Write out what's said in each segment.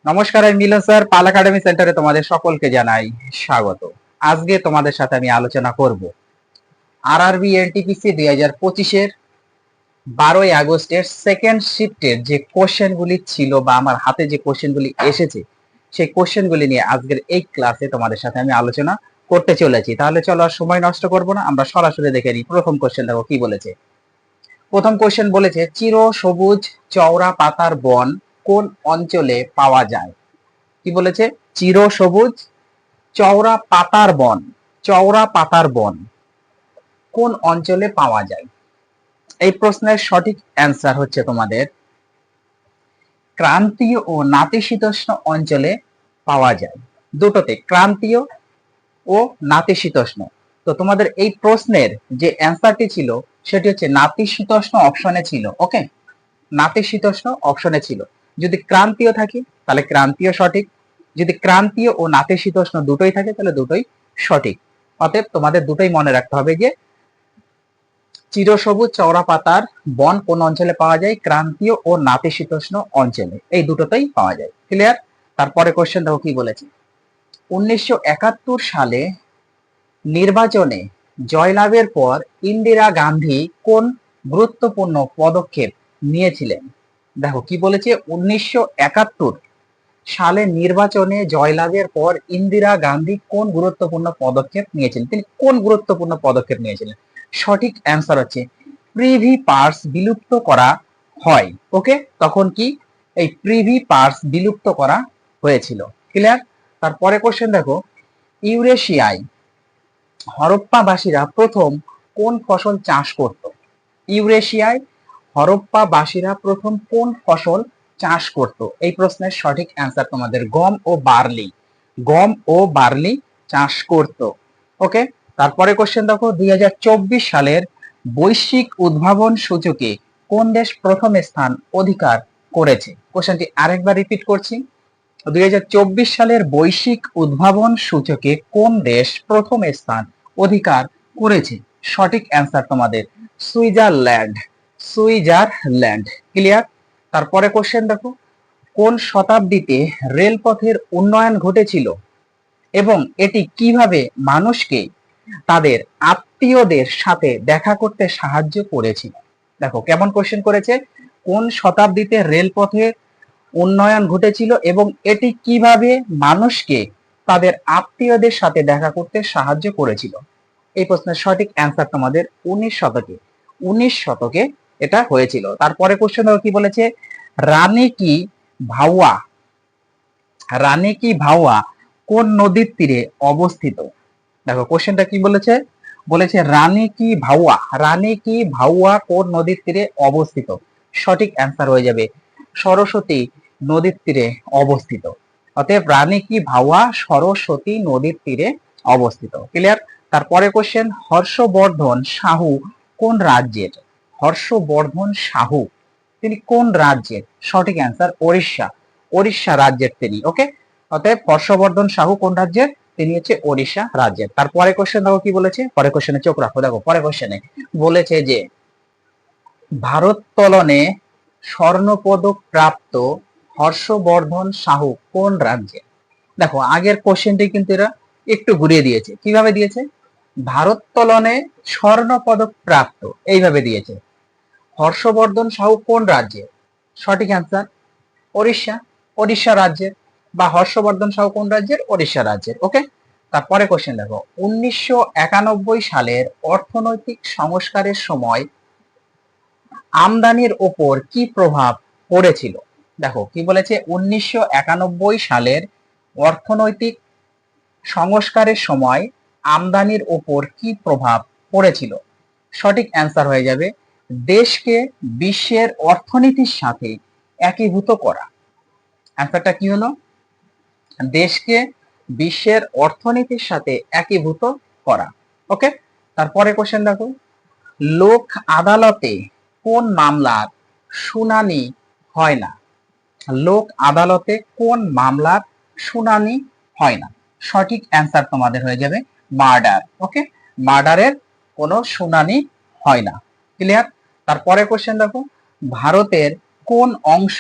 নমস্কার, আমি মিলন স্যার। পাল একাডেমি সেন্টারে তোমাদের সকলকে জানাই স্বাগত। আজকে তোমাদের সাথে আমি আলোচনা করব আরআরবি এনটিপিসি 2025-এর 12ই আগস্টের সেকেন্ড শিফটের যে কোশ্চেনগুলি ছিল বা আমার হাতে যে কোশ্চেনগুলি এসেছে সেই কোশ্চেনগুলি নিয়ে আজকের এই ক্লাসে তোমাদের সাথে আমি আলোচনা করতে চলেছি। তাহলে চলো আর সময় নষ্ট করব না, আমরা সরাসরি দেখে নিই। প্রথম কোশ্চেন দেখো কি বলেছে। প্রথম কোশ্চেন বলেছে চির সবুজ চওড়া পাতার বন কোন অঞ্চলে পাওয়া যায়। কি বলেছে? চির সবুজ চওড়া পাতার বন, চওড়া পাতার বন কোন অঞ্চলে পাওয়া যায়? এই প্রশ্নের সঠিক অ্যান্সার হচ্ছে তোমাদের ক্রান্তীয় ও নাতিশীতোষ্ণ অঞ্চলে পাওয়া যায়। দুটোতে, ক্রান্তীয় ও নাতিশীতোষ্ণ। তো তোমাদের এই প্রশ্নের যে অ্যান্সারটি ছিল সেটি হচ্ছে নাতিশীতোষ্ণ অপশনে ছিল। ওকে, নাতিশীতোষ্ণ অপশনে ছিল। যদি ক্রান্তীয় থাকে তাহলে ক্রান্তীয় সঠিক, যদি ক্রান্তীয় ও নাতিশীতোষ্ণ দুটোই থাকে তাহলে দুটোই সঠিক। অতএব তোমাদের দুটোই মনে রাখতে হবে যে চিরসবুজ চওড়া পাতার বন কোন অঞ্চলে পাওয়া যায়, ক্রান্তীয় ও নাতিশীতোষ্ণ অঞ্চলে, এই দুটোতেই পাওয়া যায়। ক্লিয়ার? তারপরে কোশ্চেন দেখো কি বলেছে। 1971 সালে নির্বাচনে জয়লাভের পর ইন্দিরা গান্ধী কোন গুরুত্বপূর্ণ পদক্ষেপ নিয়েছিলেন? দেখো কি বলেছে, 1971 সালে নির্বাচনে জয়লাভের পর ইন্দিরা গান্ধী কোন গুরুত্বপূর্ণ পদক্ষেপ নিয়েছিলেন? তিনি কোন গুরুত্বপূর্ণ পদক্ষেপ নিয়েছিলেন? সঠিক অ্যান্সার হচ্ছে প্রিভি পার্স বিলুপ্ত করা হয়। ওকে, তখন কি এই প্রিভি পার্স বিলুপ্ত করা হয়েছিল। ক্লিয়ার? তারপরে কোশ্চেন দেখো, ইউরেশিয়ায় হরপ্পাবাসীরা প্রথম কোন ফসল চাষ করত? ইউরেশিয়ায় হরপ্পাবাসীরা প্রথম কোন ফসল চাষ করত? এই প্রশ্নের সঠিক অ্যান্সার তোমাদের গম ও বার্লি, গম ও বার্লি চাষ করত। ওকে, তারপরে কোশ্চেন দেখো, 2024 সালের বৈশ্বিক উদ্ভাবন সূচকে কোন দেশ প্রথম স্থান অধিকার করেছে? কোশ্চেনটি আরেকবার রিপিট করছি। 2024 সালের বৈশ্বিক উদ্ভাবন সূচকে কোন দেশ প্রথম স্থান অধিকার করেছে? সঠিক অ্যান্সার তোমাদের সুইজারল্যান্ড, সুইজারল্যান্ড। ক্লিয়ার? তারপরে কোশ্চেন দেখো, কোন শতাব্দীতে রেলপথের উন্নয়ন ঘটেছিল এবং এটি কিভাবে মানুষকে তাদের আত্মীয়দের সাথে দেখা করতে সাহায্য করেছিল? দেখো কেমন কোশ্চেন করেছে, কোন শতাব্দীতে রেলপথের উন্নয়ন ঘটেছিল এবং এটি কিভাবে মানুষকে তাদের আত্মীয়দের সাথে দেখা করতে সাহায্য করেছিল? এই প্রশ্নের সঠিক অ্যান্সার তোমাদের 19 শতকে, 19 শতকে এটা হয়েছিল। তারপরে কোশ্চেন কি বলেছে, রানী কি ভাওয়া, রানী কি ভাওয়া কোন নদীর তীরে অবস্থিত? দেখো কোশ্চেনটা কি বলেছে, বলেছে রানী কি ভাওয়া, রানী কি ভাওয়া কোন নদীর তীরে অবস্থিত? সঠিক অ্যান্সার হয়ে যাবে সরস্বতী নদীর তীরে অবস্থিত। অতএব রানী কি ভাওয়া সরস্বতী নদীর তীরে অবস্থিত। ক্লিয়ার? তারপরে কোশ্চেন, হর্ষবর্ধন শাহু কোন রাজ্যের? হর্ষবর্ধন শাহু তিনি কোন রাজ্যের? সঠিক অ্যান্সার ওড়িশা, ওড়িশা রাজ্যের তিনি। ওকে, অতএব হর্ষবর্ধন শাহু কোন রাজ্যের? তিনি হচ্ছে ওড়িশা রাজ্যের। তারপরে কোশ্চেন দেখো কি বলেছে, পরে কোশ্চেনে চোখ রাখো। দেখো পরে কোশ্চেনে বলেছে যে ভারোত্তোলনে স্বর্ণপদক প্রাপ্ত হর্ষবর্ধন শাহু কোন রাজ্যে? দেখো আগের কোশ্চেনটি কিন্তু এরা একটু ঘুরিয়ে দিয়েছে। কিভাবে দিয়েছে? ভারোত্তোলনে স্বর্ণপদক প্রাপ্ত এইভাবে দিয়েছে। হর্ষবর্ধন শাহু কোন রাজ্যে? সঠিক অ্যান্সার ওড়িশা, ওড়িশা রাজ্যের। বা হর্ষবর্ধন শাহু কোন রাজ্যের? ওড়িশা রাজ্যের। ওকে, তারপরে কোশ্চেন দেখো, 1991 সালের অর্থনৈতিক সংস্কারের সময় আমদানির ওপর কি প্রভাব পড়েছিল? দেখো কি বলেছে, 1991 সালের অর্থনৈতিক সংস্কারের সময় আমদানির ওপর কি প্রভাব পড়েছিল? সঠিক অ্যান্সার হয়ে যাবে দেশকে বিশ্বের অর্থনীতির সাথে একীভূত করা। অ্যান্সারটা কি হলো? দেশকে বিশ্বের অর্থনীতির সাথে একীভূত করা। ওকে, তারপরে কোশ্চেন দেখো, লোক আদালতে কোন মামলার শুনানি হয় না? লোক আদালতে কোন মামলার শুনানি হয় না? সঠিক অ্যান্সার তোমাদের হয়ে যাবে মার্ডার। ওকে, মার্ডারের কোনো শুনানি হয় না। ক্লিয়ার? তারপরে কোশ্চেন দেখো, ভারতের কোন অংশ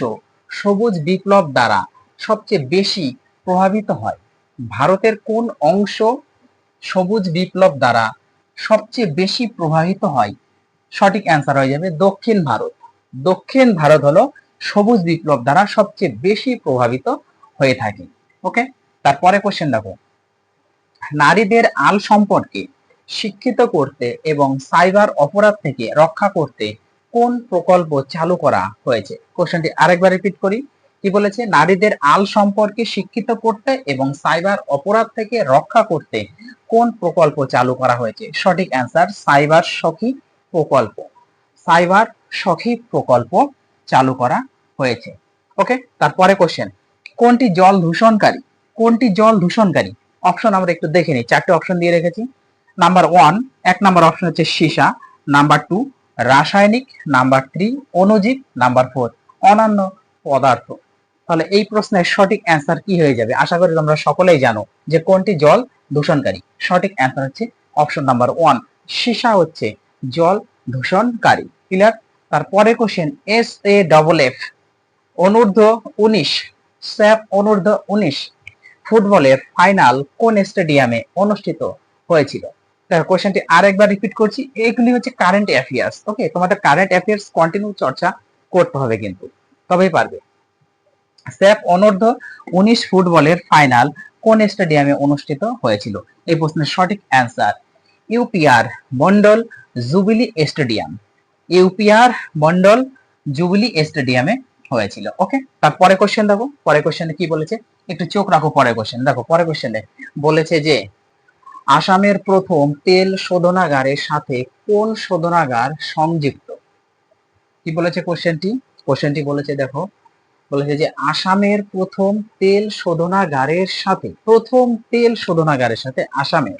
সবুজ বিপ্লব দ্বারা সবচেয়ে বেশি প্রভাবিত হয়? ভারতের কোন অংশ সবুজ বিপ্লব দ্বারা সবচেয়ে বেশি প্রভাবিত হয়? সঠিক অ্যান্সার হয়ে যাবে দক্ষিণ ভারত। দক্ষিণ ভারত হলো সবুজ বিপ্লব দ্বারা সবচেয়ে বেশি প্রভাবিত হয়ে থাকে। ওকে, তারপরে কোশ্চেন দেখো, নারীদের আল সম্পর্কে শিক্ষিত করতে এবং সাইবার অপরাধ থেকে রক্ষা করতে কোন প্রকল্প চালু করা হয়েছে? কোশ্চেনটি আরেকবার রিপিট করি, কি বলেছে? নারীদের আল সম্পর্কে শিক্ষিত করতে এবং সাইবার অপরাধ থেকে রক্ষা করতে কোন প্রকল্প চালু করা হয়েছে? সঠিক অ্যান্সার সাইবার সখী প্রকল্প। সাইবার সখী প্রকল্প চালু করা হয়েছে। ওকে, তারপরে কোশ্চেন, কোনটি জল দূষণকারী? কোনটি জল দূষণকারী? অপশন আমরা একটু দেখে নিই, চারটে অপশন দিয়ে রেখেছি। নাম্বার 1, এক নাম্বার অপশন হচ্ছে সীসা, নাম্বার 2 রাসায়নিক, নাম্বার 3 অণুজীব, নাম্বার 4 অন্যান্য পদার্থ। তাহলে এই প্রশ্নের সঠিক অ্যান্সার কি হয়ে যাবে? আশা করি তোমরা সকলেই জানো যে কোনটি জল দূষণকারী। সঠিক অ্যান্সার হচ্ছে অপশন নাম্বার 1, সীসা হচ্ছে জল দূষণকারী। ক্লিয়ার? তারপরে কোশ্চেন, SAFF অনূর্ধ্ব 19 স্যাফ অনূর্ধ্ব 19 ফুটবলের ফাইনাল কোন স্টেডিয়ামে অনুষ্ঠিত হয়েছিল? কোশ্চেনটি আরেকবার রিপিট করছি, এগুলি হচ্ছে কারেন্ট অ্যাফেয়ার্স। ওকে, তোমাদের কারেন্ট অ্যাফেয়ার্স কন্টিনিউ চর্চা করতে হবে কিন্তু, তবেই পারবে। স্যাফ অনূর্ধ্ব 19 ফুটবলের ফাইনাল কোন স্টেডিয়ামে অনুষ্ঠিত হয়েছিল? এই প্রশ্নের সঠিক answer UPR Mondal jubilee stadium. UPR Mondal jubilee স্টেডিয়ামে হয়েছিল। ওকে, তারপরে কোশ্চেন দেখো, পরে কোশ্চেনে কি বলেছে, একটু চোখ রাখো পরে কোশ্চেন দেখো। পরে কোশ্চেনে বলেছে যে আসামের প্রথম তেল শোধনাগারের সাথে কোন শোধনাগার সংযুক্ত? কি বলেছে কোশ্চেনটি? কোশ্চেনটি বলেছে দেখো, বলেছে যে আসামের প্রথম তেল শোধনাগারের সাথে, প্রথম তেল শোধনাগারের সাথে আসামের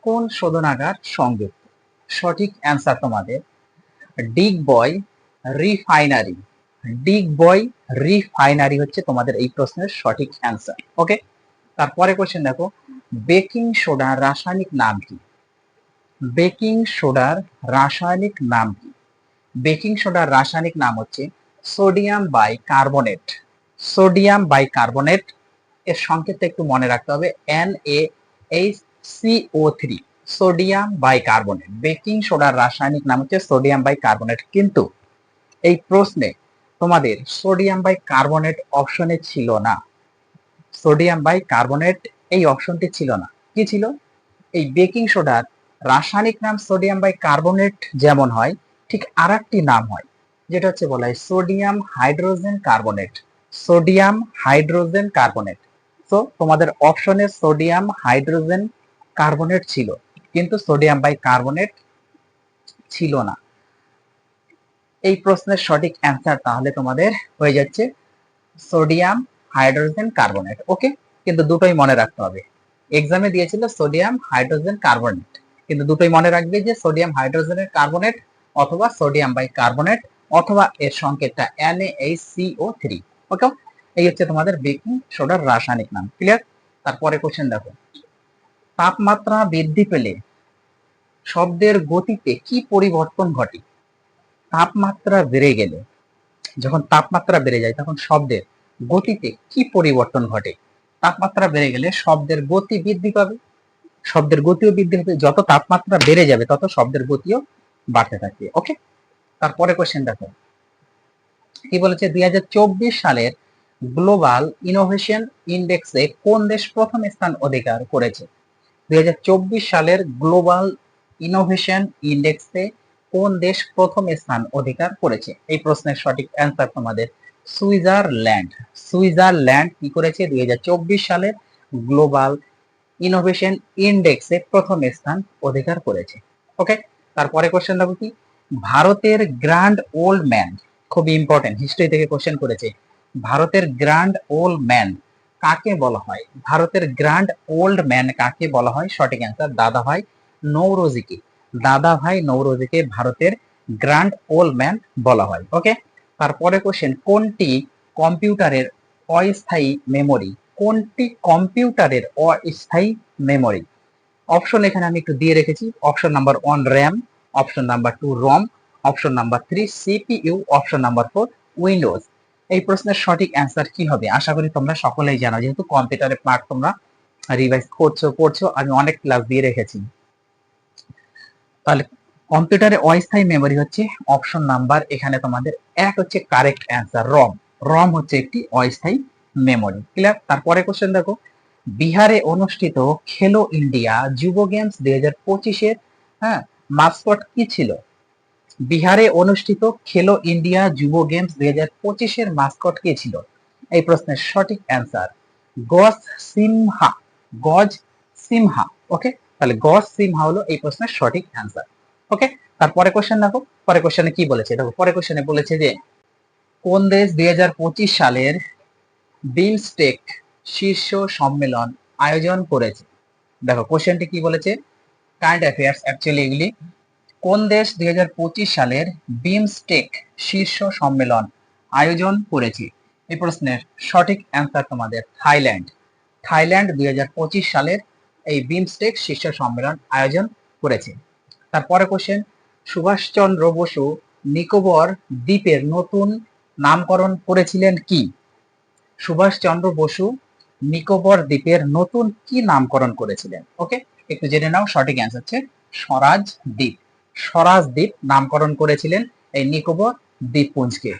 কোন শোধনাগার সংযুক্ত? সঠিক অ্যান্সার তোমাদের ডিগবয় রিফাইনারি। ডিগবয় রিফাইনারি হচ্ছে তোমাদের এই প্রশ্নের সঠিক অ্যান্সার। ওকে, তারপরে কোশ্চেন দেখো, বেকিং সোডার রাসায়নিক নাম কি? বেকিং সোডার রাসায়নিক নাম কি? বেকিং সোডার রাসায়নিক নাম হচ্ছে সোডিয়াম বাইকার্বনেট। সোডিয়াম বাইকার্বনেট এর সংকেতটা একটু মনে রাখতে হবে, NaHCO3, সোডিয়াম বাইকার্বনেট। বেকিং সোডার রাসায়নিক নাম হচ্ছে সোডিয়াম বাইকার্বনেট। কিন্তু এই প্রশ্নে তোমাদের সোডিয়াম বাইকার্বনেট অপশনে ছিল না। সোডিয়াম বাইকার্বনেট এই অপশনটি ছিল না। কি ছিল? এই বেকিং সোডার রাসায়নিক নাম সোডিয়াম বাইকার্বনেট যেমন হয়, ঠিক আরেকটি নাম হয়, যেটা হচ্ছে বলা হয় sodium hydrogen carbonate. Sodium hydrogen carbonate. তো তোমাদের অপশনে সোডিয়াম হাইড্রোজেন কার্বনেট ছিল, কিন্তু সোডিয়াম বাইকার্বনেট ছিল না। এই প্রশ্নের সঠিক অ্যান্সার তাহলে তোমাদের হয়ে যাচ্ছে সোডিয়াম হাইড্রোজেন কার্বনেট। ওকে, কিন্তু দুটোই মনে রাখতে হবে। এক্সামে দিয়েছিল সোডিয়াম হাইড্রোজেন কার্বনেট, কিন্তু দুটোই মনে রাখবে যে সোডিয়াম হাইড্রোজেনের কার্বনেট অথবা সোডিয়াম বাইকার্বনেট অথবা এর সংকেতটা NaHCO3। ওকে, এই হচ্ছে তোমাদের বেকিং সোডার রাসায়নিক নাম। ক্লিয়ার? তারপরে কোশ্চেন দেখো, তাপমাত্রা বৃদ্ধি পেলে শব্দের গতিতে কি পরিবর্তন ঘটে? তাপমাত্রা বেড়ে গেলে, যখন তাপমাত্রা বেড়ে যায় তখন শব্দের গতিতে কি পরিবর্তন ঘটে? তাপমাত্রা বেড়ে গেলে শব্দের গতি বৃদ্ধি পাবে, শব্দের গতিও বৃদ্ধি হবে। যত তাপমাত্রা বেড়ে যাবে তত শব্দের গতিও বাড়তে থাকবে। ওকে, তারপরে কোশ্চেন দেখো, কি বলেছে? 2024 সালের গ্লোবাল ইনোভেশন ইন্ডেক্সে কোন দেশ প্রথম স্থান অধিকার করেছে? 2024 সালের গ্লোবাল ইনোভেশন ইন্ডেক্সে কোন দেশ প্রথম স্থান অধিকার করেছে? এই প্রশ্নের সঠিক অ্যান্সার তোমাদের সুইজারল্যান্ড। সুইজারল্যান্ড কি করেছে? 2024 সালের গ্লোবাল ইনোভেশন ইন্ডেক্সে প্রথম স্থান অধিকার করেছে। ওকে, তারপরে কোশ্চেন দেখো, কি ভারতের গ্র্যান্ড ওল্ড ম্যান, খুবই ইম্পর্টেন্ট, হিস্ট্রি থেকে কোশ্চেন করেছে, ভারতের গ্র্যান্ড ওল্ড ম্যান কাকে বলা হয়? ভারতের গ্র্যান্ড ওল্ড ম্যান কাকে বলা হয়? সঠিক অ্যান্সার দাদাভাই নওরোজিকে। দাদাভাই নওরোজিকে ভারতের গ্র্যান্ড ওল্ড ম্যান বলা হয়। ওকে, তারপরে কোশ্চেন, কোনটি কম্পিউটারের অস্থায়ী মেমোরি? কোনটি কম্পিউটারের অস্থায়ী মেমোরি? অপশন এখানে আমি একটু দিয়ে রেখেছি। Option number 1 RAM, option number 2 ROM, option number 3 CPU, option number 4 Windows. এই প্রশ্নের সঠিক অ্যান্সার কি হবে? আশা করি তোমরা সকলেই জানো, যেহেতু কম্পিউটারের পার্ট তোমরা রিভাইজ পড়ছো, আমি অনেক ক্লাস দিয়ে রেখেছি। তাহলে কম্পিউটারে অস্থায়ী মেমরি হচ্ছে অপশন নাম্বার, এখানে তোমাদের এক হচ্ছে কারেক্ট অ্যান্সার, রম। রম হচ্ছে একটি অস্থায়ী মেমরি। ক্লিয়ার? তারপরে কোশ্চেন দেখো, বিহারে অনুষ্ঠিত খেলো ইন্ডিয়া যুব গেমস 2025-এর মাস্কট কি ছিল? বিহারে অনুষ্ঠিত খেলো ইন্ডিয়া যুব গেমস 2025-এর মাস্কট কে ছিল? এই প্রশ্নের সঠিক অ্যান্সার গজ সিমহা। গজ সিমহা। ওকে, তাহলে গজ সিমহা হলো এই প্রশ্নের সঠিক অ্যান্সার। ওকে, তারপরে কোশ্চেন দেখো, পরে কোশ্চেনে কি বলেছে দেখো, পরে কোশ্চেনে বলেছে যে কোন দেশ 2025 সালের বিমস্টেক শীর্ষ সম্মেলন আয়োজন করেছে? দেখো কোশ্চেনটি কি বলেছে, কারেন্ট অ্যাফেয়ার্স অ্যাকচুয়ালি এগুলি। কোন দেশ 2025 সালের বিমস্টেক শীর্ষ সম্মেলন আয়োজন করেছে? এই প্রশ্নের সঠিক অ্যান্সার তোমাদের থাইল্যান্ড। থাইল্যান্ড 2025 সালের এই বিমস্টেক শীর্ষ সম্মেলন আয়োজন করেছে। তারপরে কোশ্চেন, সুভাষচন্দ্র বসু নিকোবর দ্বীপের নতুন নামকরণ করেছিলেন কি? সুভাষচন্দ্র বসু নিকোবর দ্বীপের নতুন কি নামকরণ করেছিলেন? ওকে, একটু জেনে নাও, সঠিক অ্যান্সার হচ্ছে স্বরাজ দ্বীপ। স্বরাজ দ্বীপ নামকরণ করেছিলেন এই নিকোবর দ্বীপপুঞ্জকে।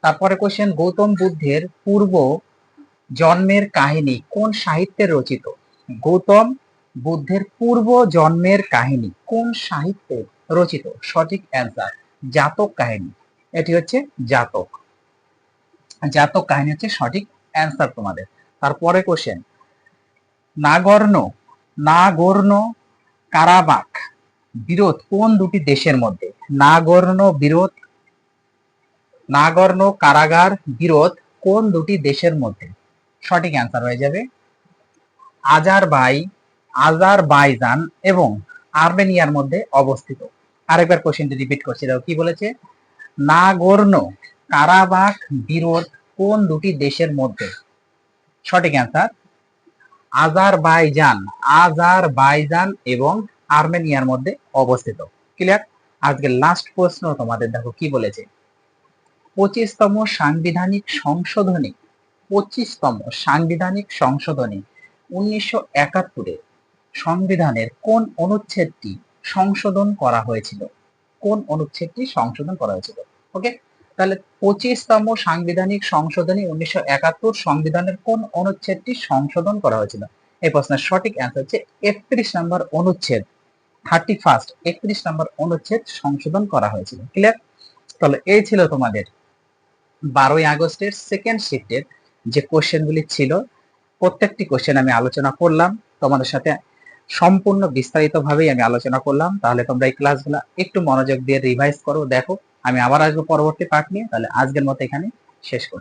তারপরে কোশ্চেন, গৌতম বুদ্ধের পূর্ব জন্মের কাহিনী কোন সাহিত্যে রচিত? গৌতম বুদ্ধের পূর্ব জন্মের কাহিনী কোন সাহিত্যে রচিত? সঠিক অ্যান্সার জাতক কাহিনী। এটি হচ্ছে জাতক। জাতক কাহিনী হচ্ছে সঠিক অ্যান্সার তোমাদের। তারপরে কোশ্চেন, নাগর্নো কারাবাখ বিরোধ কোন দুটি দেশের মধ্যে? নাগর্নো কারাগার বিরোধ কোন দুটি দেশের মধ্যে? সঠিক অ্যান্সার হয়ে যাবে আজারবাইজান এবং আর্মেনিয়ার মধ্যে অবস্থিত। আরেকবার কোশ্চেনটি রিপিট করছি, দেখো কি বলেছে, নাগর্নো কারাবাখ বিরোধ কোন দুটি দেশের মধ্যে? সঠিক অ্যান্সার আজারবাইজান এবং আর্মেনিয়ার মধ্যে অবস্থিত। ক্লিয়ার? আজকে লাস্ট প্রশ্ন তোমাদের, দেখো কি বলেছে, 25তম সাংবিধানিক সংশোধনী 1971 সংবিধানের কোন অনুচ্ছেদটি সংশোধন করা হয়েছিল? কোন অনুচ্ছেদটি সংশোধন করা হয়েছিল? ওকে, তাহলে 25তম সাংবিধানিক সংশোধনী 1971 সংবিধানের কোন অনুচ্ছেদটি সংশোধন করা হয়েছিল? এই প্রশ্নের সঠিক অ্যান্সার হচ্ছে 31 নম্বর অনুচ্ছেদ, 31 নম্বর অনুচ্ছেদ সংশোধন করা হয়েছিল। ক্লিয়ার? তাহলে এই ছিল তোমাদের 12ই আগস্টের সেকেন্ড শিফটের যে কোশ্চেনগুলি ছিল, প্রত্যেকটি কোশ্চেন আমি আলোচনা করলাম তোমাদের সাথে, সম্পূর্ণ বিস্তারিতভাবেই আমি আলোচনা করলাম। তাহলে তোমরা এই ক্লাসগুলো একটু মনোযোগ দিয়ে রিভাইজ করো, দেখো। আমি আবার আসবো পরবর্তী পার্ট নিয়ে। তাহলে আজকের মতো এখানে শেষ করছি।